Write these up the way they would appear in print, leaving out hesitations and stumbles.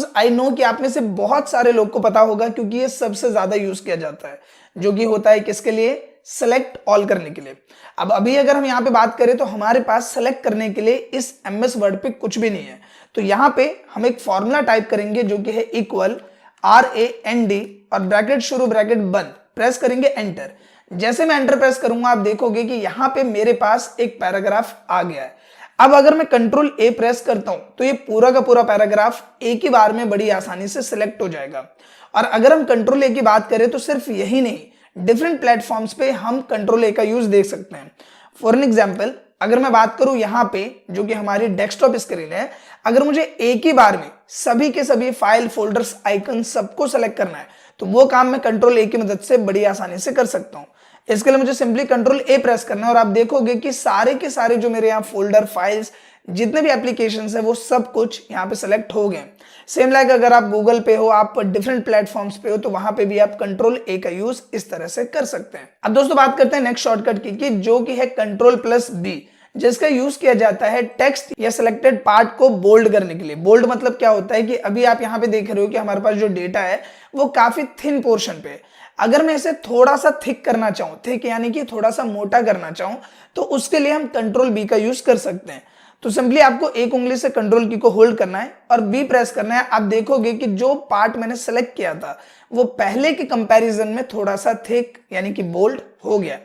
Use I know कि आप में से बहुत सारे लोग को पता होगा, क्योंकि ये सबसे ज्यादा यूज किया जाता है, जो कि होता है किसके लिए, सेलेक्ट ऑल करने के लिए। अब अभी अगर हम यहाँ पे बात करें तो हमारे पास सेलेक्ट करने के लिए इस एमएस वर्ड पे कुछ भी नहीं है। तो यहाँ पे हम एक फॉर्मूला टाइप करेंगे जो कि है इक्वल RAND और ब्रैकेट शुरू ब्रैकेट बंद, प्रेस करेंगे एंटर। जैसे मैं एंटर प्रेस करूंगा आप देखोगे कि यहाँ पे मेरे पास एक पैराग्राफ आ गया है। अब अगर मैं कंट्रोल A प्रेस करता हूं तो ये पूरा का पूरा पैराग्राफ एक ही बार में बड़ी आसानी से सिलेक्ट हो जाएगा। और अगर हम कंट्रोल A की बात करें तो सिर्फ यही नहीं, डिफरेंट प्लेटफॉर्म्स पे हम कंट्रोल A का यूज देख सकते हैं। फॉर एन एग्जाम्पल अगर मैं बात करूं यहाँ पे जो कि हमारी डेस्कटॉप स्क्रीन है, अगर मुझे एक ही बार में सभी के सभी फाइल फोल्डर्स आइकन सबको सेलेक्ट करना है तो वो काम मैं कंट्रोल A की मदद से बड़ी आसानी से कर सकता हूं। इसके लिए मुझे सिंपली कंट्रोल A प्रेस करना है और आप देखोगे कि सारे के सारे जो मेरे यहाँ फोल्डर फाइल्स जितने भी एप्लीकेशंस है वो सब कुछ यहाँ पे सेलेक्ट हो गए। सेम लाइक अगर आप गूगल पे हो, आप डिफरेंट प्लेटफॉर्म्स पे हो, तो वहां पे भी आप कंट्रोल A का यूज इस तरह से कर सकते हैं। अब दोस्तों बात करते हैं नेक्स्ट शॉर्टकट की जो कि है कंट्रोल प्लस B, जिसका यूज किया जाता है टेक्स्ट या सिलेक्टेड पार्ट को बोल्ड करने के लिए। बोल्ड मतलब क्या होता है कि अभी आप यहाँ पे देख रहे हो कि हमारे पास जो डेटा है वो काफी थिन पोर्शन पे है। अगर मैं इसे थोड़ा सा थिक करना चाहूं, थिक यानी कि थोड़ा सा मोटा करना चाहूं, तो उसके लिए हम कंट्रोल B का यूज कर सकते हैं। तो सिंपली आपको एक उंगली से कंट्रोल की को होल्ड करना है और B प्रेस करना है। आप देखोगे कि जो पार्ट मैंने सेलेक्ट किया था वो पहले के कंपैरिजन में थोड़ा सा थिक यानी कि बोल्ड हो गया।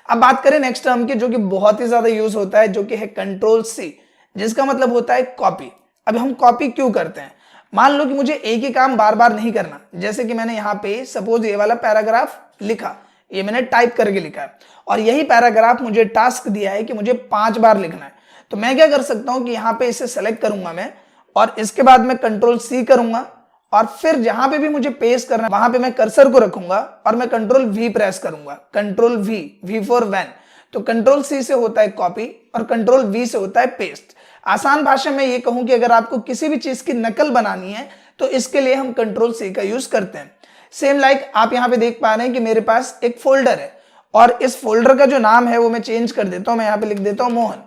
अब बात करें नेक्स्ट टर्म की जो कि बहुत ही ज्यादा यूज होता है, जो कि है कंट्रोल C, जिसका मतलब होता है कॉपी। अब हम कॉपी क्यों करते हैं? मान लो कि मुझे एक ही काम बार बार नहीं करना, जैसे कि मैंने यहाँ पे सपोज ये वाला पैराग्राफ लिखा, ये मैंने टाइप करके लिखा है और यही पैराग्राफ मुझे टास्क दिया है कि मुझे 5 बार लिखना है। तो मैं क्या कर सकता हूं कि यहाँ पे इसे सेलेक्ट करूंगा मैं और इसके बाद मैं कंट्रोल C करूंगा और फिर जहां पे भी मुझे पेस्ट करना है वहां पे मैं कर्सर को रखूंगा और मैं कंट्रोल V प्रेस करूंगा। Control V for one. तो कंट्रोल C से होता है कॉपी और कंट्रोल V से होता है पेस्ट। आसान भाषा में ये कहूं कि अगर आपको किसी भी चीज की नकल बनानी है तो इसके लिए हम कंट्रोल C का यूज करते हैं। सेम लाइक आप यहाँ पे देख पा रहे हैं कि मेरे पास एक फोल्डर है और इस फोल्डर का जो नाम है वो मैं चेंज कर देता हूं। मैं यहाँ पे लिख देता हूं मोहन।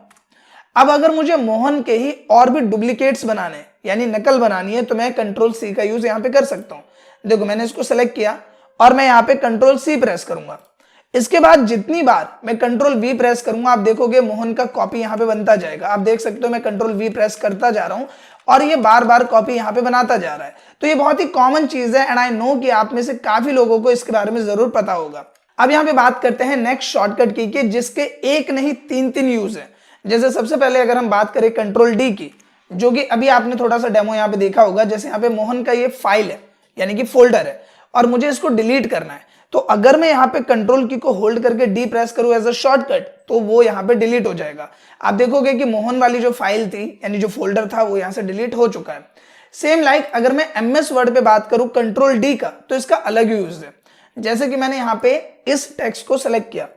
अब अगर मुझे मोहन के ही और भी डुप्लीकेट्स बनाने यानी नकल बनानी है तो मैं कंट्रोल C का यूज यहाँ पे कर सकता हूं। देखो मैंने इसको सेलेक्ट किया और मैं यहाँ पे कंट्रोल C प्रेस करूंगा। इसके बाद जितनी बार मैं कंट्रोल V प्रेस करूंगा आप देखोगे मोहन का कॉपी यहाँ पे बनता जाएगा। आप देख सकते हो मैं कंट्रोल V प्रेस करता जा रहा हूं और ये बार बार कॉपी यहाँ पे बनाता जा रहा है। तो ये बहुत ही कॉमन चीज है एंड आई नो कि आप में से काफी लोगों को इसके बारे में जरूर पता होगा। अब यहाँ पे बात करते हैं नेक्स्ट शॉर्टकट की जिसके एक नहीं तीन यूज है। जैसे सबसे पहले अगर हम बात करें कंट्रोल D की, जो कि अभी आपने थोड़ा सा डेमो यहाँ पे देखा होगा। जैसे यहाँ पे मोहन का ये फाइल है यानी कि फोल्डर है और मुझे इसको डिलीट करना है, तो अगर मैं यहाँ पे कंट्रोल की को होल्ड करके D प्रेस करूं एज अ शॉर्टकट तो वो यहाँ पे डिलीट हो जाएगा। आप देखोगे कि मोहन वाली जो फाइल थी यानी जो फोल्डर था वो यहाँ से डिलीट हो चुका है। सेम लाइक अगर मैं MS वर्ड पे बात करूं कंट्रोल D का तो इसका अलग यूज है। जैसे कि मैंने यहाँ पे इस टेक्स्ट को सेलेक्ट किया,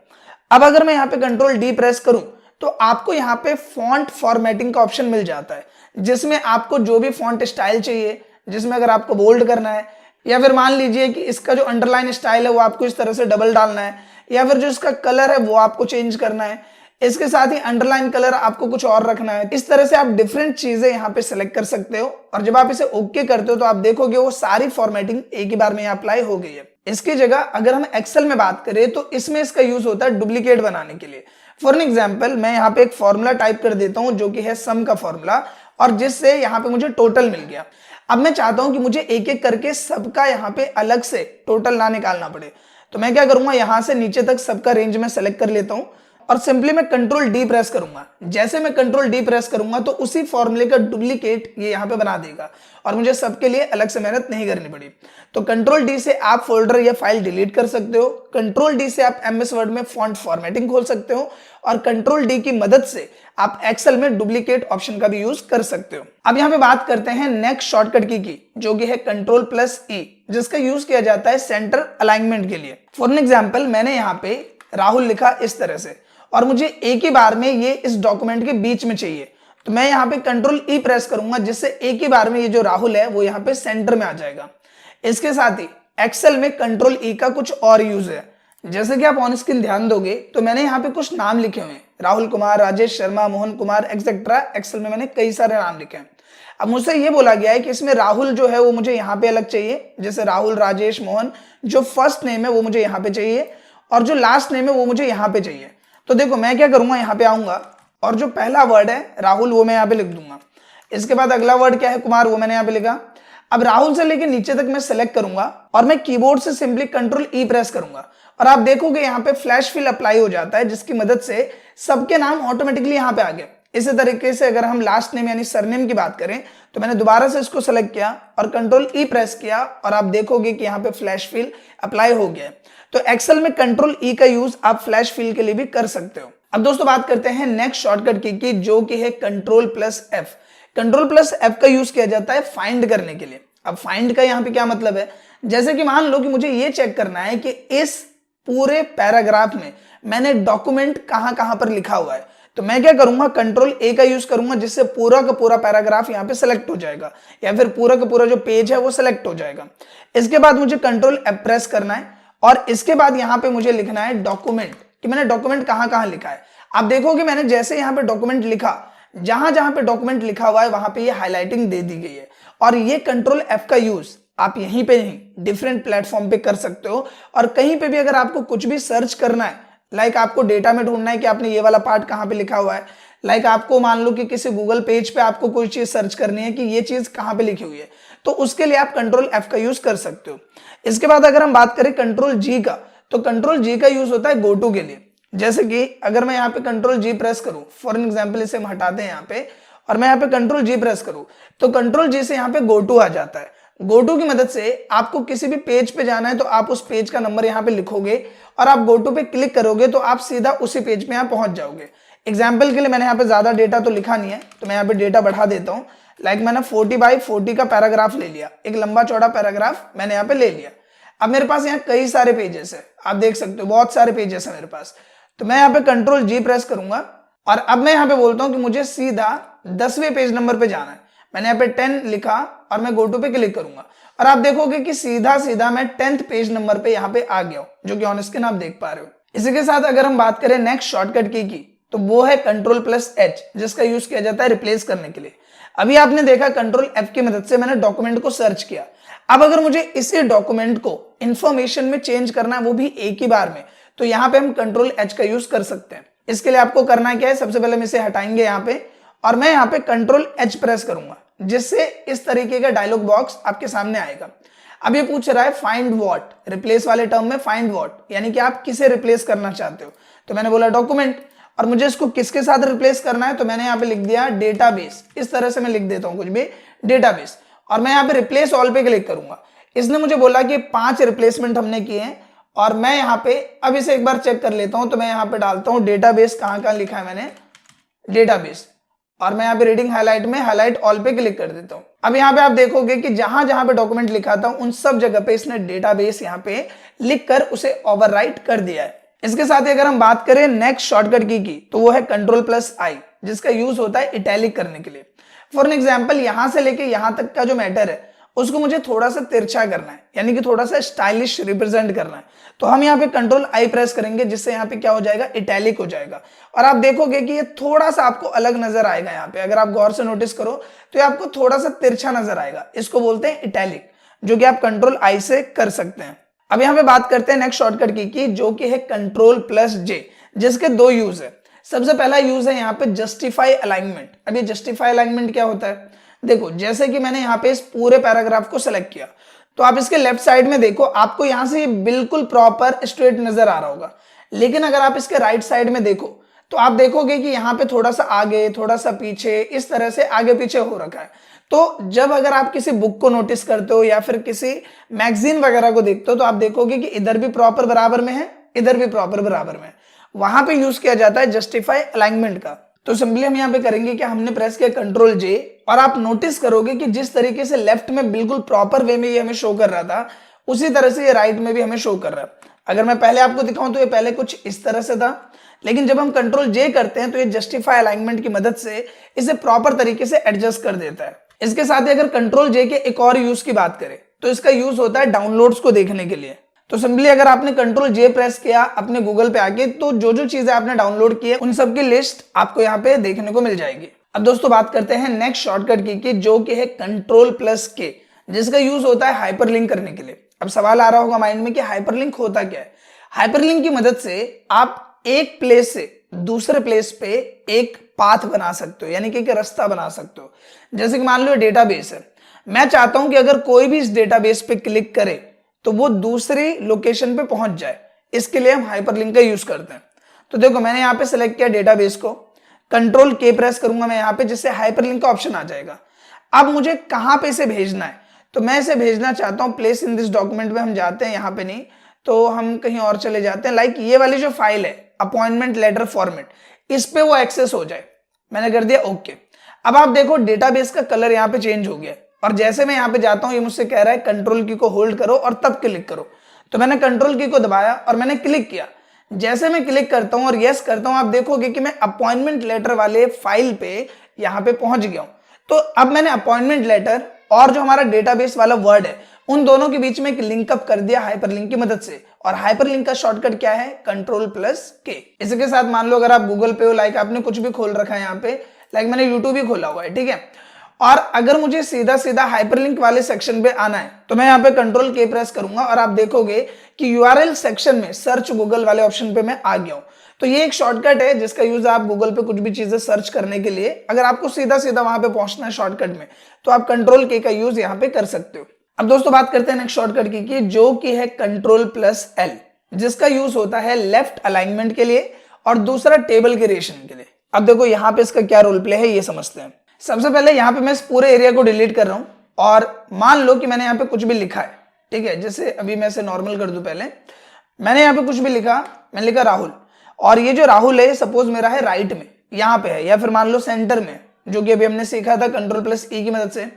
अब अगर मैं यहाँ पे कंट्रोल D प्रेस करूं तो आपको यहाँ पे फॉन्ट फॉर्मेटिंग का ऑप्शन मिल जाता है, जिसमें आपको जो भी फॉन्ट स्टाइल चाहिए, जिसमें अगर आपको बोल्ड करना है या फिर मान लीजिए कि इसका जो अंडरलाइन स्टाइल है वो आपको इस तरह से डबल डालना है या फिर जो इसका कलर है वो आपको चेंज करना है, इसके साथ ही अंडरलाइन कलर आपको कुछ और रखना है। इस तरह से आप डिफरेंट चीजें यहाँ पे सिलेक्ट कर सकते हो और जब आप इसे ओके करते हो तो आप देखोगे वो सारी फॉर्मेटिंग एक ही बार में अप्लाई हो गई है। इसकी जगह अगर हम एक्सेल में बात करें तो इसमें इसका यूज होता है डुप्लीकेट बनाने के लिए। फॉर एन एग्जाम्पल मैं यहाँ पे एक फॉर्मूला टाइप कर देता हूँ जो कि है सम का फॉर्मूला और जिससे यहाँ पे मुझे टोटल मिल गया। अब मैं चाहता हूं कि मुझे एक एक करके सबका यहाँ पे अलग से टोटल ना निकालना पड़े, तो मैं क्या करूंगा यहां से नीचे तक सबका रेंज में सेलेक्ट कर लेता हूं और सिंपली मैं कंट्रोल D प्रेस करूंगा। जैसे मैं कंट्रोल D प्रेस करूंगा तो उसी फॉर्मूले का डुप्लीकेट ये यहाँ पे बना देगा और मुझे सबके लिए अलग से मेहनत नहीं करनी पड़ी। तो कंट्रोल D से आप फोल्डर या फाइल डिलीट कर सकते हो, कंट्रोल D से आप MS वर्ड में फॉन्ट फॉर्मेटिंग खोल सकते हो और कंट्रोल D की मदद से आप एक्सेल में डुप्लीकेट ऑप्शन का भी यूज कर सकते हो। अब यहाँ पे बात करते हैं नेक्स्ट शॉर्टकट की जो कि है कंट्रोल प्लस E, जिसका यूज किया जाता है सेंटर अलाइनमेंट के लिए। फॉर एन एग्जाम्पल मैंने यहाँ पे राहुल लिखा इस तरह से और मुझे एक ही बार में ये इस डॉक्यूमेंट के बीच में चाहिए, तो मैं यहाँ पे कंट्रोल E प्रेस करूंगा जिससे एक ही बार में ये जो राहुल है वो यहाँ पे सेंटर में आ जाएगा। इसके साथ ही एक्सेल में कंट्रोल E का कुछ और यूज है। जैसे कि आप ऑन स्क्रीन ध्यान दोगे तो मैंने यहाँ पे कुछ नाम लिखे हुए हैं, राहुल कुमार, राजेश शर्मा, मोहन कुमार एक्सेट्रा। एक्सेल में मैंने कई सारे नाम लिखे हैं। अब मुझसे ये बोला गया है कि इसमें राहुल जो है वो मुझे यहाँ पे अलग चाहिए, जैसे राहुल, राजेश, मोहन, जो फर्स्ट नेम है वो मुझे यहाँ पे चाहिए और जो लास्ट नेम है वो मुझे यहाँ पे चाहिए। तो देखो मैं क्या करूंगा, यहाँ पे आऊंगा और जो पहला वर्ड है राहुल वो मैं यहाँ पे लिख दूंगा। इसके बाद अगला वर्ड क्या है, कुमार, वो मैंने यहाँ पे लिखा। अब राहुल से लेकर नीचे तक मैं सेलेक्ट करूंगा और मैं कीबोर्ड से सिंपली कंट्रोल ई प्रेस करूंगा और आप देखोगे यहाँ पे फ्लैश फिल अप्लाई हो जाता है, जिसकी मदद से सबके नाम ऑटोमेटिकली यहाँ पे आ गए। इसी तरीके से अगर हम लास्ट नेम यानी सरनेम की बात करें तो मैंने दोबारा से इसको सेलेक्ट किया और कंट्रोल ई प्रेस किया और आप देखोगे कि यहाँ पे फ्लैश फिल अप्लाई हो गया। तो एक्सेल में कंट्रोल ई का यूज आप फ्लैश फिल के लिए भी कर सकते हो। अब दोस्तों बात करते हैं नेक्स्ट शॉर्टकट की जो कि है control plus F. Control plus F का यूज किया जाता है फाइंड करने के लिए। अब फाइंड का यहाँ पे क्या मतलब है, जैसे कि मान लो कि मुझे ये चेक करना है कि इस पूरे पैराग्राफ में मैंने डॉक्यूमेंट कहां कहां पर लिखा हुआ है, तो मैं क्या करूंगा, कंट्रोल ए का यूज करूंगा, जिससे पूरा का पूरा पैराग्राफ यहाँ पे सेलेक्ट हो जाएगा या फिर पूरा का पूरा जो पेज है वो सेलेक्ट हो जाएगा। इसके बाद मुझे कंट्रोल एफ प्रेस करना है और इसके बाद यहाँ पे मुझे लिखना है डॉक्यूमेंट, कि मैंने डॉक्यूमेंट कहां कहां लिखा है। आप देखोगे मैंने जैसे यहाँ पे डॉक्यूमेंट लिखा, जहां जहां पे डॉक्यूमेंट लिखा हुआ है वहां पे ये हाईलाइटिंग दे दी गई है। और ये कंट्रोल एफ का यूज आप यहीं पे नहीं डिफरेंट प्लेटफॉर्म पे कर सकते हो। और कहीं पे भी अगर आपको कुछ भी सर्च करना है, लाइक आपको डेटा में ढूंढना है कि आपने ये वाला पार्ट कहाँ पे लिखा हुआ है, लाइक आपको मान लो कि किसी गूगल पेज पे आपको कोई चीज सर्च करनी है कि ये चीज कहाँ पे लिखी हुई है, तो उसके लिए आप कंट्रोल एफ का यूज कर सकते हो। इसके बाद अगर हम बात करें कंट्रोल जी का, तो कंट्रोल जी का यूज होता है गो टू के लिए। जैसे कि अगर मैं यहाँ पे कंट्रोल जी प्रेस करूं, फॉर एग्जाम्पल इसे हम हटाते हैं यहाँ पे और मैं यहाँ पे कंट्रोल जी प्रेस करूं, तो कंट्रोल जी से यहाँ पे गो टू आ जाता है। गो टू की मदद से आपको किसी भी पेज पे जाना है तो आप उस पेज का नंबर यहाँ पे लिखोगे और आप गो टू पे क्लिक करोगे तो आप सीधा उसी पेज पे यहाँ पहुंच जाओगे। एग्जाम्पल के लिए मैंने यहाँ पे ज्यादा डेटा तो लिखा नहीं है, तो मैं यहाँ पे डेटा बढ़ा देता हूँ। लाइक मैंने 40x40 का पैराग्राफ ले लिया, एक लंबा चौड़ा पैराग्राफ मैंने यहाँ पे ले लिया। अब मेरे पास यहाँ कई सारे पेजेस है, आप देख सकते हो बहुत सारे पेजेस है मेरे पास। तो मैं यहाँ पे कंट्रोल जी प्रेस करूंगा और अब मैं यहाँ पे बोलता हूँ कि मुझे सीधा 10वें पेज नंबर पे जाना है। मैंने यहाँ पे 10 लिखा और मैं गो टू पे क्लिक करूंगा और आप देखोगे कि सीधा सीधा मैं 10th पेज नंबर पे यहाँ पे आ गया हूँ, जो कि ऑन स्क्रीन आप देख पा रहे हो। इसी के साथ अगर हम बात करें नेक्स्ट शॉर्टकट की तो वो है कंट्रोल प्लस एच, जिसका यूज किया जाता है रिप्लेस करने के लिए। अभी आपने देखा कंट्रोल एफ की मदद से मैंने डॉक्यूमेंट को सर्च किया। अब अगर मुझे इसी डॉक्यूमेंट को इंफॉर्मेशन में चेंज करना है, वो भी एक ही बार में, तो यहाँ पे हम कंट्रोल एच का यूज कर सकते हैं। इसके लिए आपको करना क्या है, सबसे पहले हम इसे हटाएंगे यहाँ पे और मैं यहाँ पे कंट्रोल एच प्रेस करूंगा, जिससे इस तरीके का डायलॉग बॉक्स आपके सामने आएगा। अब ये पूछ रहा है फाइंड व्हाट, रिप्लेस वाले टर्म में फाइंड व्हाट, यानी कि आप किसे रिप्लेस करना चाहते हो। तो मैंने बोला डॉक्यूमेंट, और मुझे इसको किसके साथ रिप्लेस करना है, तो मैंने यहाँ पे लिख दिया डेटाबेस। इस तरह से मैं लिख देता हूँ कुछ भी, डेटाबेस, और मैं यहाँ पे रिप्लेस ऑल पे क्लिक करूंगा। इसने मुझे बोला कि 5 रिप्लेसमेंट हमने किए हैं और मैं यहाँ पे अब इसे एक बार चेक कर लेता हूँ। तो मैं यहाँ पे डालता हूँ डेटाबेस, कहाँ कहाँ लिखा है मैंने डेटाबेस, और मैं यहाँ पे रीडिंग हाईलाइट में हाईलाइट ऑल पे क्लिक कर देता हूँ। अब यहाँ पे आप देखोगे कि जहां जहां पे डॉक्यूमेंट लिखा था उन सब जगह पे इसने डेटाबेस यहाँ पे लिख कर उसे ओवरराइट कर दिया है। इसके साथ ही अगर हम बात करें नेक्स्ट शॉर्टकट की तो वो है कंट्रोल प्लस आई, जिसका यूज होता है इटैलिक करने के लिए। फॉर एग्जाम्पल यहां से लेके यहां तक का जो मैटर है उसको मुझे थोड़ा सा तिरछा करना है, यानी कि थोड़ा सा स्टाइलिश रिप्रेजेंट करना है। तो हम यहाँ पे कंट्रोल आई प्रेस करेंगे, जिससे यहाँ पे क्या हो जाएगा, इटैलिक हो जाएगा। और आप देखोगे कि ये थोड़ा सा आपको अलग नजर आएगा। यहाँ पे अगर आप गौर से नोटिस करो तो ये आपको थोड़ा सा तिरछा नजर आएगा। इसको बोलते हैं इटैलिक, जो कि आप कंट्रोल आई से कर सकते हैं। अब यहाँ पे बात करते हैं नेक्स्ट शॉर्टकट की जो कि है कंट्रोल प्लस जे, जिसके 2 यूज है। सबसे पहला यूज है यहाँ पे जस्टिफाई अलाइनमेंट। अब ये जस्टिफाई अलाइनमेंट क्या होता है, देखो जैसे कि मैंने यहाँ पे इस पूरे पैराग्राफ को सिलेक्ट किया, तो आप इसके लेफ्ट साइड में देखो, आपको यहाँ से बिल्कुल प्रॉपर स्ट्रेट नजर आ रहा होगा। लेकिन अगर आप इसके राइट साइड में देखो तो आप देखोगे कि यहाँ पे थोड़ा सा आगे थोड़ा सा पीछे, इस तरह से आगे पीछे हो रखा है। तो जब अगर आप किसी बुक को नोटिस करते हो या फिर किसी मैगजीन वगैरह को देखते हो तो आप देखोगे कि इधर भी प्रॉपर बराबर में है, इधर भी प्रॉपर बराबर में है। वहां पे यूज किया जाता है जस्टिफाई अलाइनमेंट का। तो सिंपली हम यहाँ पे करेंगे कि हमने प्रेस किया कंट्रोल जे, और आप नोटिस करोगे कि जिस तरीके से लेफ्ट में बिल्कुल प्रॉपर वे में ये हमें शो कर रहा था, उसी तरह से ये राइट में भी हमें शो कर रहा है। अगर मैं पहले आपको दिखाऊं तो ये पहले कुछ इस तरह से था, लेकिन जब हम कंट्रोल जे करते हैं तो ये जस्टिफाई अलाइनमेंट की मदद से इसे प्रॉपर तरीके से एडजस्ट कर देता है। इसके साथ ही अगर कंट्रोल जे के एक और यूज की बात करें तो इसका यूज होता है डाउनलोड्स को देखने के लिए। तो सिंपली अगर आपने कंट्रोल जे प्रेस किया अपने गूगल पे आके, तो जो जो चीजें आपने डाउनलोड की है उन सब की लिस्ट आपको यहाँ पे देखने को मिल जाएगी। अब दोस्तों बात करते हैं नेक्स्ट शॉर्टकट की जो कि है कंट्रोल प्लस के, जिसका यूज होता है हाइपरलिंक करने के लिए। अब सवाल आ रहा होगा माइंड में कि हाइपरलिंक होता क्या है। हाइपरलिंक की मदद से आप एक प्लेस से दूसरे प्लेस पे एक पाथ बना सकते हो, यानी कि एक रास्ता बना सकते हो। जैसे कि मान लो डेटाबेस है, मैं चाहता हूं कि अगर कोई भी इस डेटाबेस पे क्लिक करे तो वो दूसरी लोकेशन पे पहुंच जाए। इसके लिए हम हाइपरलिंक का यूज करते हैं। तो देखो मैंने यहाँ पे सिलेक्ट किया डेटाबेस को, कंट्रोल के प्रेस करूंगा मैं यहाँ पे, जिससे हाइपरलिंक का ऑप्शन आ जाएगा। अब मुझे कहां पे इसे भेजना है, तो मैं इसे भेजना चाहता हूं प्लेस इन दिस डॉक्यूमेंट में हम जाते हैं, यहाँ पे नहीं तो हम कहीं और चले जाते हैं। लाइक ये वाली जो फाइल है अपॉइंटमेंट लेटर फॉर्मेट, इस पे वो एक्सेस हो जाए। मैंने कर दिया ओके। अब आप देखो डेटाबेस का कलर यहाँ पे चेंज हो गया, और जैसे मैं यहाँ पे जाता हूँ ये मुझसे कह रहा है कंट्रोल की को होल्ड करो और तब क्लिक करो। तो मैंने कंट्रोल की को दबाया और मैंने क्लिक किया। जैसे मैं क्लिक करता हूं और यस करता हूं, आप देखोगे कि मैं अपॉइंटमेंट लेटर वाले फाइल पे यहाँ पे पहुंच गया हूं। तो अब मैंने अपॉइंटमेंट लेटर और जो हमारा डेटाबेस वाला वर्ड है उन दोनों के बीच में एक लिंकअप कर दिया हाइपरलिंक की मदद से। और हाइपरलिंक का शॉर्टकट क्या है, कंट्रोल प्लस के। इसके साथ मान लो अगर आप गूगल पे हो, लाइक आपने कुछ भी खोल रखा है यहाँ पे, लाइक मैंने यूट्यूब ही खोला हुआ है, ठीक है, और अगर मुझे सीधा सीधा हाइपरलिंक वाले सेक्शन पे आना है तो मैं यहाँ पे कंट्रोल के प्रेस करूंगा और आप देखोगे कि यूआरएल सेक्शन में सर्च गूगल वाले ऑप्शन पे मैं आ गया हूं। तो ये एक शॉर्टकट है जिसका यूज आप गूगल पे कुछ भी चीजें सर्च करने के लिए, अगर आपको सीधा सीधा वहां पे पहुंचना है शॉर्टकट में, तो आप कंट्रोल के का यूज यहाँ पे कर सकते हो। अब दोस्तों बात करते हैं नेक्स्ट शॉर्टकट की जो कि है कंट्रोल प्लस एल, जिसका यूज होता है लेफ्ट अलाइनमेंट के लिए और दूसरा टेबल के रिलेशन के लिए। अब देखो यहाँ पे इसका क्या रोल प्ले है ये समझते हैं। सबसे पहले यहाँ पे मैं इस पूरे एरिया को डिलीट कर रहा हूं और मान लो कि मैंने यहाँ पे कुछ भी लिखा है, ठीक है, जैसे अभी मैं इसे नॉर्मल कर दूं। पहले मैंने यहाँ पे कुछ भी लिखा, मैंने लिखा राहुल, और ये जो राहुल है सपोज मेरा है राइट में यहाँ पे है, या फिर मान लो सेंटर में, जो कि अभी हमने सीखा था कंट्रोल प्लस ई की मदद से।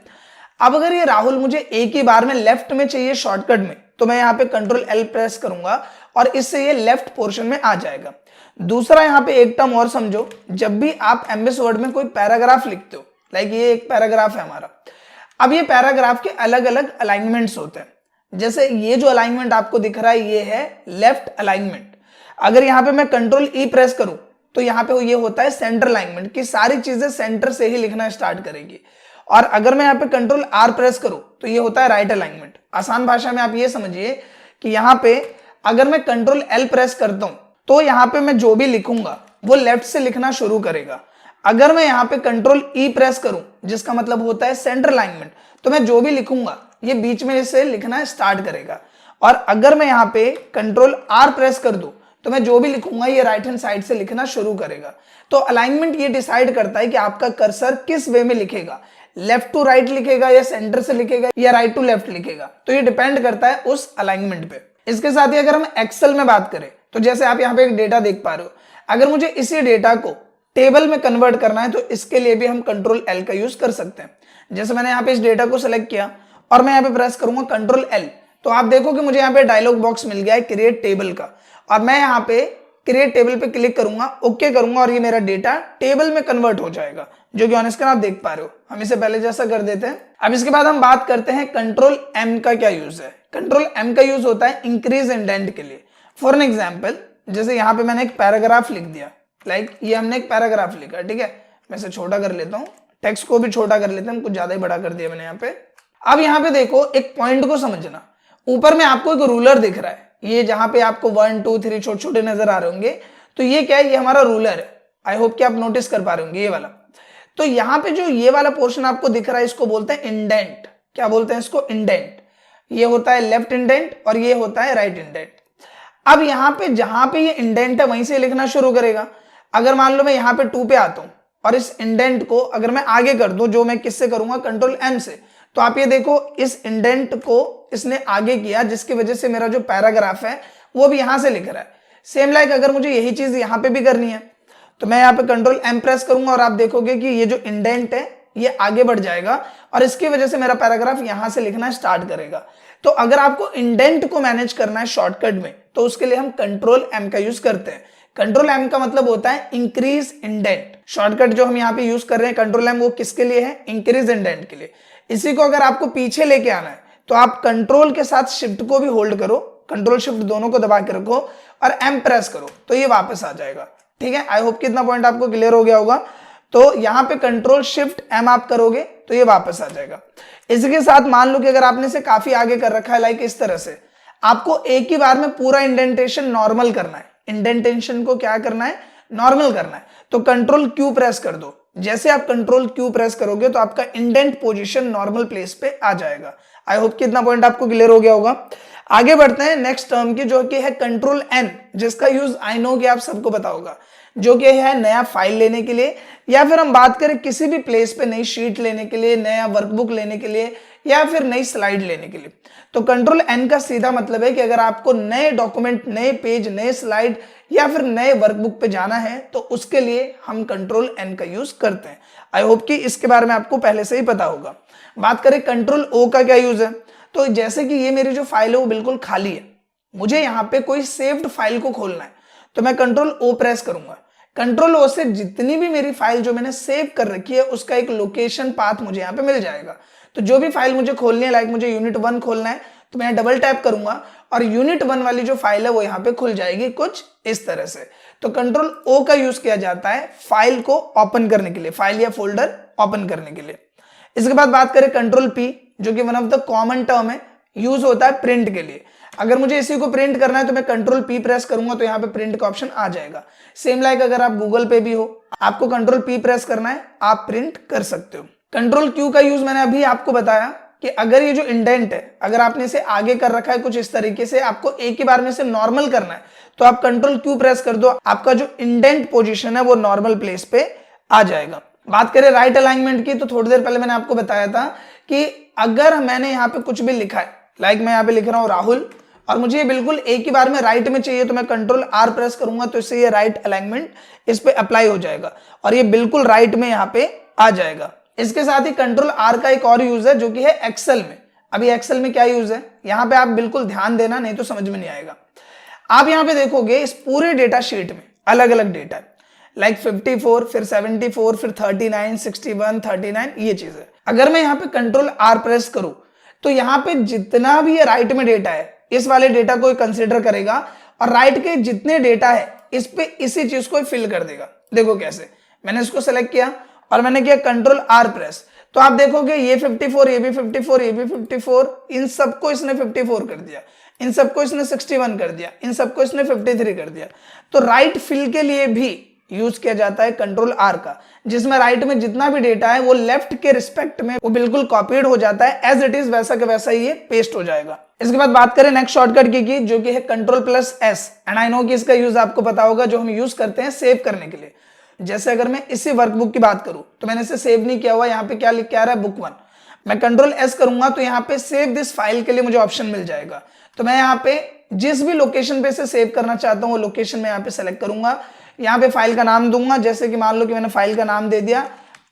अब अगर ये राहुल मुझे एक ही बार में लेफ्ट में चाहिए शॉर्टकट में, तो मैं यहाँ पे कंट्रोल एल प्रेस करूंगा और इससे ये लेफ्ट पोर्शन में आ जाएगा। दूसरा यहाँ पे एक टर्म और समझो, जब भी आप एमएस वर्ड में कोई पैराग्राफ लिखते हो, लाइक ये एक पैराग्राफ है हमारा, अब ये पैराग्राफ के अलग अलग अलाइनमेंट्स होते हैं। जैसे ये जो अलाइनमेंट आपको दिख रहा है ये है लेफ्ट अलाइनमेंट। अगर यहाँ पे मैं कंट्रोल ई प्रेस करूं तो यहाँ पे ये होता है सेंटर अलाइनमेंट, की सारी चीजें सेंटर से ही लिखना स्टार्ट करेगी। और अगर मैं यहाँ पे कंट्रोल आर प्रेस करूं तो ये होता है राइट अलाइनमेंट। आसान भाषा में आप ये समझिए कि यहाँ पे अगर मैं कंट्रोल एल प्रेस करता हूं तो यहाँ पे मैं जो भी लिखूंगा वो लेफ्ट से लिखना शुरू करेगा। अगर मैं यहाँ पे कंट्रोल ई प्रेस करूं, जिसका मतलब होता है सेंटर अलाइनमेंट, तो मैं जो भी लिखूंगा ये बीच में से लिखना स्टार्ट करेगा। और अगर मैं यहाँ पे कंट्रोल आर प्रेस कर दूं तो मैं जो भी लिखूंगा ये राइट हैंड साइड से लिखना शुरू करेगा। तो अलाइनमेंट ये डिसाइड करता है कि आपका कर्सर किस वे में लिखेगा, लेफ्ट टू राइट लिखेगा या सेंटर से लिखेगा या राइट टू लेफ्ट लिखेगा। तो ये डिपेंड करता है उस अलाइनमेंट पे। इसके साथ ही अगर हम एक्सेल में बात करें तो जैसे आप यहाँ पे एक डेटा देख पा रहे हो, अगर मुझे इसी डेटा को टेबल में कन्वर्ट करना है तो इसके लिए भी हम कंट्रोल एल का यूज कर सकते हैं। जैसे मैंने यहाँ पे इस डेटा को सिलेक्ट किया और मैं यहाँ पे प्रेस करूंगा कंट्रोल एल, तो आप देखो कि मुझे यहाँ पे डायलॉग बॉक्स मिल गया है क्रिएट टेबल का, और मैं यहाँ पे क्रिएट टेबल पे क्लिक करूंगा, ओके करूंगा, और ये मेरा डेटा टेबल में कन्वर्ट हो जाएगा, जो कि ऑन स्क्रीन आप देख पा रहे हो। हम इसे पहले जैसा कर देते हैं। अब इसके बाद हम बात करते हैं कंट्रोल एम का क्या यूज है। कंट्रोल एम का यूज होता है इंक्रीज इंडेंट के लिए। फॉर एन एग्जाम्पल, जैसे यहाँ पे मैंने एक पैराग्राफ लिख दिया, लाइक ये हमने एक पैराग्राफ लिखा, ठीक है, मैं इसे छोटा कर लेता हूँ, टेक्स्ट को भी छोटा कर लेते हैं, कुछ ज्यादा ही बड़ा कर दिया मैंने यहाँ पे। अब यहाँ पे देखो एक पॉइंट को समझना, ऊपर में आपको एक रूलर दिख रहा है, ये जहां पे आपको 1 2 3 छोटे छोटे नजर आ रहे होंगे, तो ये क्या है, ये हमारा रूलर है। आई होप कि आप नोटिस कर पा रहे होंगे ये वाला। तो यहाँ पे जो ये वाला पोर्शन आपको दिख रहा है इसको बोलते हैं इंडेंट। क्या बोलते हैं इसको, इंडेंट। ये होता है लेफ्ट इंडेंट और ये होता है राइट इंडेंट। अब यहाँ पे जहां पे ये इंडेंट है वहीं से लिखना शुरू करेगा। अगर मान लो मैं यहाँ पे 2 पे आता हूं और इस इंडेंट को अगर मैं आगे कर दूं, जो मैं किससे करूंगा, कंट्रोल एम से, तो आप ये देखो इस इंडेंट को इसने आगे किया, जिसकी वजह से मेरा जो पैराग्राफ है वो भी यहां से लिख रहा है। सेम लाइक अगर मुझे यही चीज यहाँ पे भी करनी है तो मैं यहाँ पे कंट्रोल एम प्रेस करूंगा और आप देखोगे कि ये जो इंडेंट है ये आगे बढ़ जाएगा और इसकी वजह से मेरा पैराग्राफ यहां से लिखना स्टार्ट करेगा। तो अगर आपको इंडेंट को मैनेज करना है शॉर्टकट में तो उसके लिए हम कंट्रोल एम का यूज करते हैं। कंट्रोल एम का मतलब होता है इंक्रीज इंडेंट। शॉर्टकट जो हम यहाँ पे यूज कर रहे हैं कंट्रोल एम, वो किसके लिए है, इंक्रीज इंडेंट के लिए। इसी को अगर आपको पीछे लेके आना है तो आप कंट्रोल के साथ शिफ्ट को भी होल्ड करो, कंट्रोल शिफ्ट दोनों को दबा के रखो और एम प्रेस करो तो ये वापस आ जाएगा। ठीक है, आई होप कि इतना पॉइंट आपको क्लियर हो गया होगा। तो यहाँ पे कंट्रोल शिफ्ट एम आप करोगे तो ये वापस आ जाएगा। इसके साथ मान लो कि अगर आपने इसे काफी आगे कर रखा है लाइक इस तरह से, आपको एक ही बार में पूरा इंडेंटेशन नॉर्मल करना है। इंडेंटेशन को क्या करना है, नॉर्मल करना है। तो कंट्रोल क्यू प्रेस कर दो। जैसे आप कंट्रोल क्यू प्रेस करोगे तो आपका इंडेंट पोजीशन नॉर्मल प्लेस पे आ जाएगा। आई होप कि इतना पॉइंट आपको क्लियर हो गया होगा। आगे बढ़ते हैं नेक्स्ट टर्म की, जो कि है कंट्रोल एन, जिसका यूज आई नो कि आप सबको पता होगा, जो कि है नया फाइल लेने के लिए, या फिर हम बात करें किसी भी प्लेस पे नई शीट लेने के लिए, नया वर्कबुक लेने के लिए, या फिर नई स्लाइड लेने के लिए। तो कंट्रोल एन का सीधा मतलब है कि अगर आपको नए डॉक्यूमेंट, नए पेज, नए स्लाइड या फिर नए वर्कबुक पे जाना है तो उसके लिए हम कंट्रोल एन का यूज करते हैं। आई होप कि इसके बारे में आपको पहले से ही पता होगा। बात करें कंट्रोल ओ का क्या यूज है, तो जैसे कि ये मेरी जो फाइल है वो बिल्कुल खाली है, मुझे यहाँ पे कोई सेव्ड फाइल को खोलना है, तो मैं कंट्रोल ओ प्रेस करूंगा। कंट्रोल ओ से जितनी भी मेरी फाइल जो मैंने सेव कर रखी है उसका एक लोकेशन पाथ मुझे यहाँ पे मिल जाएगा। तो जो भी फाइल मुझे खोलनी है, लाइक मुझे यूनिट 1 खोलना है, तो मैं डबल टैप करूंगा और यूनिट 1 वाली जो फाइल है वो यहाँ पे खुल जाएगी कुछ इस तरह से। तो कंट्रोल ओ का यूज किया जाता है फाइल को ओपन करने के लिए, फाइल या फोल्डर ओपन करने के लिए। इसके बाद बात करें कंट्रोल पी, जो कि one of the common term है, यूज होता है प्रिंट के लिए। अगर मुझे इसी को प्रिंट करना है तो मैं कंट्रोल पी प्रेस करूंगा तो यहाँ पे प्रिंट का ऑप्शन आ जाएगा। सेम लाइक अगर आप गूगल पे भी हो, आपको कंट्रोल पी प्रेस करना है, आप प्रिंट कर सकते हो। कंट्रोल क्यू का यूज मैंने अभी आपको बताया कि अगर ये जो इंडेंट है, अगर आपने इसे आगे कर रखा है कुछ इस तरीके से, आपको एक ही बार में इसे नॉर्मल करना है, तो आप कंट्रोल क्यू प्रेस कर दो, आपका जो इंडेंट पोजीशन है वो नॉर्मल प्लेस पे आ जाएगा। बात करें राइट अलाइनमेंट की, तो थोड़ी देर पहले मैंने आपको बताया था कि अगर मैंने यहाँ पे कुछ भी लिखा है, लाइक मैं यहाँ पे लिख रहा हूँ राहुल, और मुझे ये बिल्कुल एक ही बार में राइट में चाहिए, तो मैं कंट्रोल आर प्रेस करूंगा तो इससे ये राइट अलाइनमेंट इस पे अप्लाई हो जाएगा और ये बिल्कुल राइट में यहाँ पे आ जाएगा। इसके साथ ही कंट्रोल आर का एक और यूज है जो कि है एक्सेल में। अभी एक्सेल में क्या यूज है, यहाँ पे आप बिल्कुल ध्यान देना, नहीं तो समझ में नहीं आएगा। आप यहाँ पे देखोगे इस पूरे डेटा शीट में अलग अलग डेटा है, लाइक 54, फिर 74, फिर 39, 61, 39, ये चीज है। अगर मैं यहाँ पे कंट्रोल आर प्रेस करूं तो यहाँ पे जितना भी राइट में डेटा है इस वाले डेटा को कंसीडर करेगा और राइट के जितने डेटा है इस पे इसी चीज को फिल कर देगा। देखो कैसे, मैंने इसको सेलेक्ट किया और मैंने किया कंट्रोल आर प्रेस, तो आप देखोगे ये 54, ये भी 54, ये भी 54, इन सबको इसने 54 कर दिया, इन सबको इसने 61 कर दिया, इन सबको इसने 53 कर दिया। तो राइट फिल के लिए भी यूज किया जाता है कंट्रोल आर का, जिसमें राइट में जितना भी डेटा है वो लेफ्ट के रिस्पेक्ट में वो बिल्कुल कॉपीड हो जाता है, एज इट इज वैसा के वैसा ही ये पेस्ट हो जाएगा। इसके बाद बात करें नेक्स्ट शॉर्टकट की जो कि है control plus S, and I know कि इसका यूज आपको पता होगा, जो हम यूज करते हैं सेव करने के लिए। जैसे अगर मैं इसी वर्कबुक की बात करूं तो मैंने इसे सेव नहीं किया हुआ, यहाँ पे क्या लिख के आ रहा है, बुक 1। मैं कंट्रोल एस करूंगा तो यहाँ पे सेव दिस फाइल के लिए मुझे ऑप्शन मिल जाएगा। तो मैं यहाँ पे जिस भी लोकेशन पे इसे सेव करना चाहता हूँ वो लोकेशन में यहाँ पे सेलेक्ट करूंगा, यहाँ पे फाइल का नाम दूंगा, जैसे कि मान लो कि मैंने फाइल का नाम दे दिया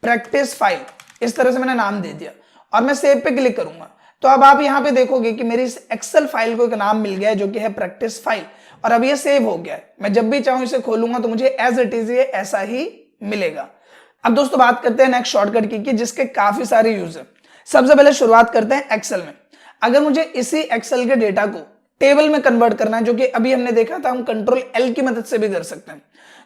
प्रैक्टिस फाइल, इस तरह से मैंने नाम दे दिया और मैं सेव पे क्लिक करूंगा। तो अब आप यहाँ पे देखोगे कि मेरी इस एक्सेल फाइल को एक नाम मिल गया है जो कि है प्रैक्टिस फाइल, और अब ये सेव हो गया है। मैं जब भी चाहूं इसे खोलूंगा तो मुझे एज इट इज ये ऐसा ही मिलेगा। अब दोस्तों बात करते हैं नेक्स्ट शॉर्टकट की जिसके काफी सारे यूज है। सबसे पहले शुरुआत करते हैं एक्सेल में। अगर मुझे इसी एक्सेल के डेटा को टेबल में कन्वर्ट करना है, जो कि अभी हमने देखा था हम कंट्रोल एल की मदद से भी कर सकते हैं,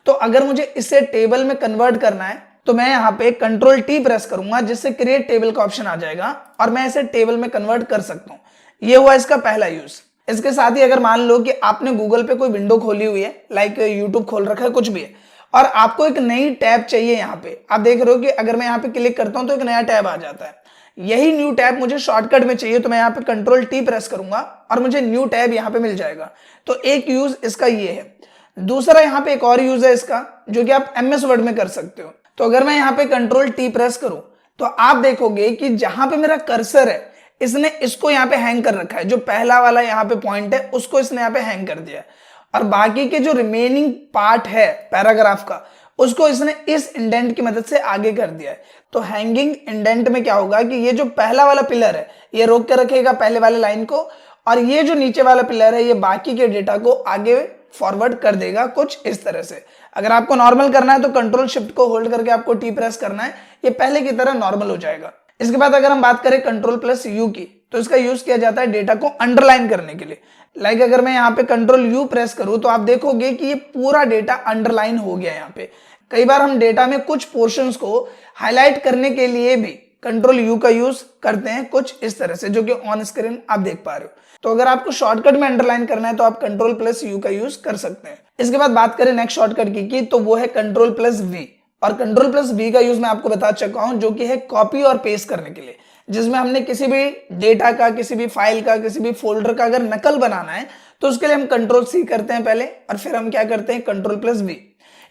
तो अगर मुझे इसे टेबल में कन्वर्ट करना है तो मैं यहाँ पे कंट्रोल टी प्रेस करूंगा, जिससे क्रिएट टेबल का ऑप्शन आ जाएगा और मैं इसे टेबल में कन्वर्ट कर सकता हूँ। ये हुआ इसका पहला यूज। इसके साथ ही अगर मान लो कि आपने गूगल पे कोई विंडो खोली हुई है, लाइक यूट्यूब खोल रखा है, कुछ भी है, और आपको एक नई टैब चाहिए, यहाँ पे आप देख रहे हो कि अगर मैं यहाँ पे क्लिक करता हूँ तो एक नया टैब आ जाता है। यही न्यू टैब मुझे शॉर्टकट में चाहिए, तो मैं यहाँ पे कंट्रोल टी प्रेस करूंगा और मुझे न्यू टैब यहाँ पे मिल जाएगा। तो एक यूज इसका ये है। दूसरा यहाँ पे एक और यूज है इसका, जो कि आप एमएस वर्ड में कर सकते हो। तो अगर मैं यहाँ पे कंट्रोल टी प्रेस करूं तो आप देखोगे कि जहां पे मेरा कर्सर है इसने इसको यहाँ पे हैंग कर रखा है, जो पहला वाला यहाँ पे पॉइंट है उसको इसने यहाँ पे हैंग कर दिया है, और बाकी के जो रिमेनिंग पार्ट है पैराग्राफ का उसको इसने इस इंडेंट की मदद से आगे कर दिया है। तो हैंगिंग इंडेंट में क्या होगा कि ये जो पहला वाला पिलर है ये रोक के रखेगा पहले वाले लाइन को, और ये जो नीचे वाला पिलर है ये बाकी के डेटा को आगे फॉरवर्ड कर देगा कुछ इस तरह से। अगर आपको नॉर्मल करना है तो कंट्रोल शिफ्ट को होल्ड करके आपको टी प्रेस करना है, ये पहले की तरह नॉर्मल हो जाएगा। इसके बाद अगर हम बात करें कंट्रोल प्लस यू की, तो इसका यूज किया जाता है डेटा को अंडरलाइन करने के लिए। लाइक अगर मैं यहाँ पे कंट्रोल यू प्रेस करूं तो आप देखोगे कि ये पूरा डेटा अंडरलाइन हो गया यहाँ पे। कई बार हम डेटा में कुछ पोर्शंस को हाईलाइट करने के लिए भी कंट्रोल यू का यूज करते हैं, कुछ इस तरह से, जो कि ऑन स्क्रीन आप देख पा रहे हो। तो अगर आपको शॉर्टकट में अंडरलाइन करना है तो आप कंट्रोल प्लस यू का यूज कर सकते हैं। इसके बाद बात करें नेक्स्ट शॉर्टकट की तो वो है कंट्रोल प्लस वी। और कंट्रोल प्लस वी का यूज मैं आपको बता चुका हूं, जो कि है कॉपी और पेस्ट करने के लिए, जिसमें हमने किसी भी डेटा का, किसी भी फाइल का, किसी भी फोल्डर का अगर नकल बनाना है तो उसके लिए हम कंट्रोल सी करते हैं पहले, और फिर हम क्या करते हैं, कंट्रोल प्लस वी।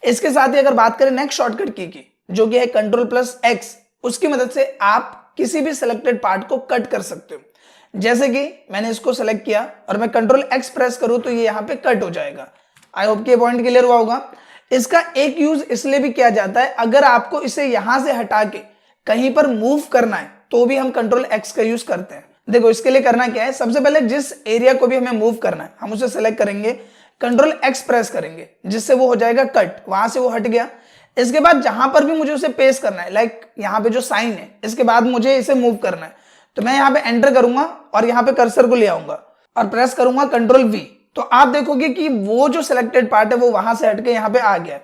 इसके साथ ही अगर बात करें नेक्स्ट शॉर्टकट की जो कि है कंट्रोल प्लस एक्स, उसकी मदद से आप किसी भी सिलेक्टेड पार्ट को कट कर सकते हो। जैसे कि मैंने इसको सेलेक्ट किया और मैं कंट्रोल एक्स प्रेस करूं तो ये यहाँ पे कट हो जाएगा। आई होप कि ये पॉइंट क्लियर हुआ होगा। इसका एक यूज इसलिए भी किया जाता है, अगर आपको इसे यहां से हटा के कहीं पर मूव करना है तो भी हम कंट्रोल एक्स का यूज करते हैं। देखो इसके लिए करना क्या है, सबसे पहले जिस एरिया को भी हमें मूव करना है हम उसे सेलेक्ट करेंगे, कंट्रोल एक्स प्रेस करेंगे, जिससे वो हो जाएगा कट, वहां से वो हट गया। इसके बाद जहां पर भी मुझे उसे पेस्ट करना है, लाइक यहाँ पे जो साइन है, इसके बाद मुझे इसे मूव करना है तो मैं यहाँ पे एंटर करूंगा और यहाँ पे कर्सर को ले आऊंगा और प्रेस करूंगा कंट्रोल वी, तो आप देखोगे कि वो जो सिलेक्टेड पार्ट है वो वहां से हटके यहाँ पे आ गया।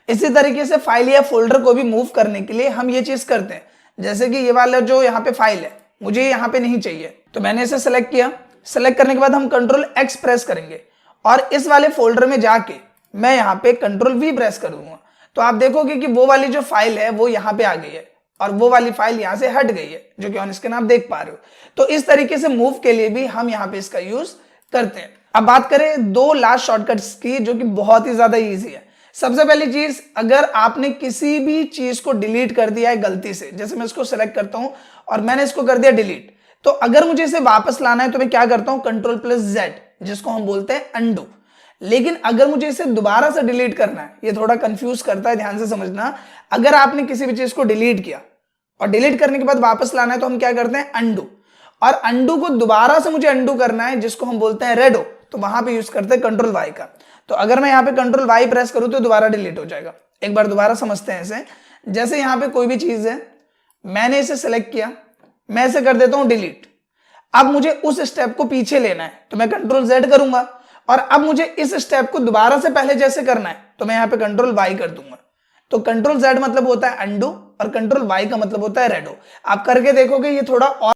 इसी तरीके से फाइल या फोल्डर को भी मूव करने के लिए हम ये चीज करते हैं। जैसे कि ये वाला जो यहाँ पे फाइल है, मुझे यहाँ पे नहीं चाहिए तो मैंने इसे सेलेक्ट किया। सेलेक्ट करने के बाद हम कंट्रोल एक्स प्रेस करेंगे और इस वाले फोल्डर में जाके मैं यहाँ पे कंट्रोल वी प्रेस कर दूंगा, तो आप देखोगे कि वो वाली जो फाइल है वो यहाँ पे आ गई है और वो वाली फाइल यहाँ से हट गई है, जो कि ऑन स्क्रीन आप देख पा रहे हो। तो इस तरीके से मूव के लिए भी हम यहाँ पे इसका यूज करते हैं। अब बात करें दो लास्ट शॉर्टकट्स की, जो कि बहुत ही ज्यादा इजी है। सबसे पहली चीज, अगर आपने किसी भी चीज को डिलीट कर दिया है गलती से, जैसे मैं इसको सेलेक्ट करता हूं और मैंने इसको कर दिया डिलीट, तो अगर मुझे इसे वापस लाना है तो मैं क्या करता हूं, कंट्रोल प्लस जेड, जिसको हम बोलते हैं अंडू। लेकिन अगर मुझे इसे दोबारा से डिलीट करना है, ये थोड़ा कंफ्यूज करता है, ध्यान से समझना। अगर आपने किसी भी चीज को डिलीट किया और डिलीट करने के बाद वापस लाना है तो हम क्या करते हैं, अंडू। और अंडू को दोबारा से मुझे अंडू करना है, जिसको हम बोलते हैं रेडो, तो वहां पे यूज करते हैं कंट्रोल वाई का। तो अगर मैं यहाँ पे कंट्रोल वाई प्रेस करूं तो दोबारा डिलीट हो जाएगा। एक बार दोबारा समझते हैं इसे। जैसे यहाँ पे कोई भी चीज है, मैंने इसे सेलेक्ट किया, मैं इसे कर देता हूं डिलीट। अब मुझे उस स्टेप को पीछे लेना है तो मैं कंट्रोल जेड करूंगा, और अब मुझे इस स्टेप को दोबारा से पहले जैसे करना है तो मैं यहाँ पे कंट्रोल वाई कर दूंगा। तो कंट्रोल जेड मतलब होता है अंडू और कंट्रोल वाई का मतलब होता है रेडो। आप करके देखोगे ये थोड़ा और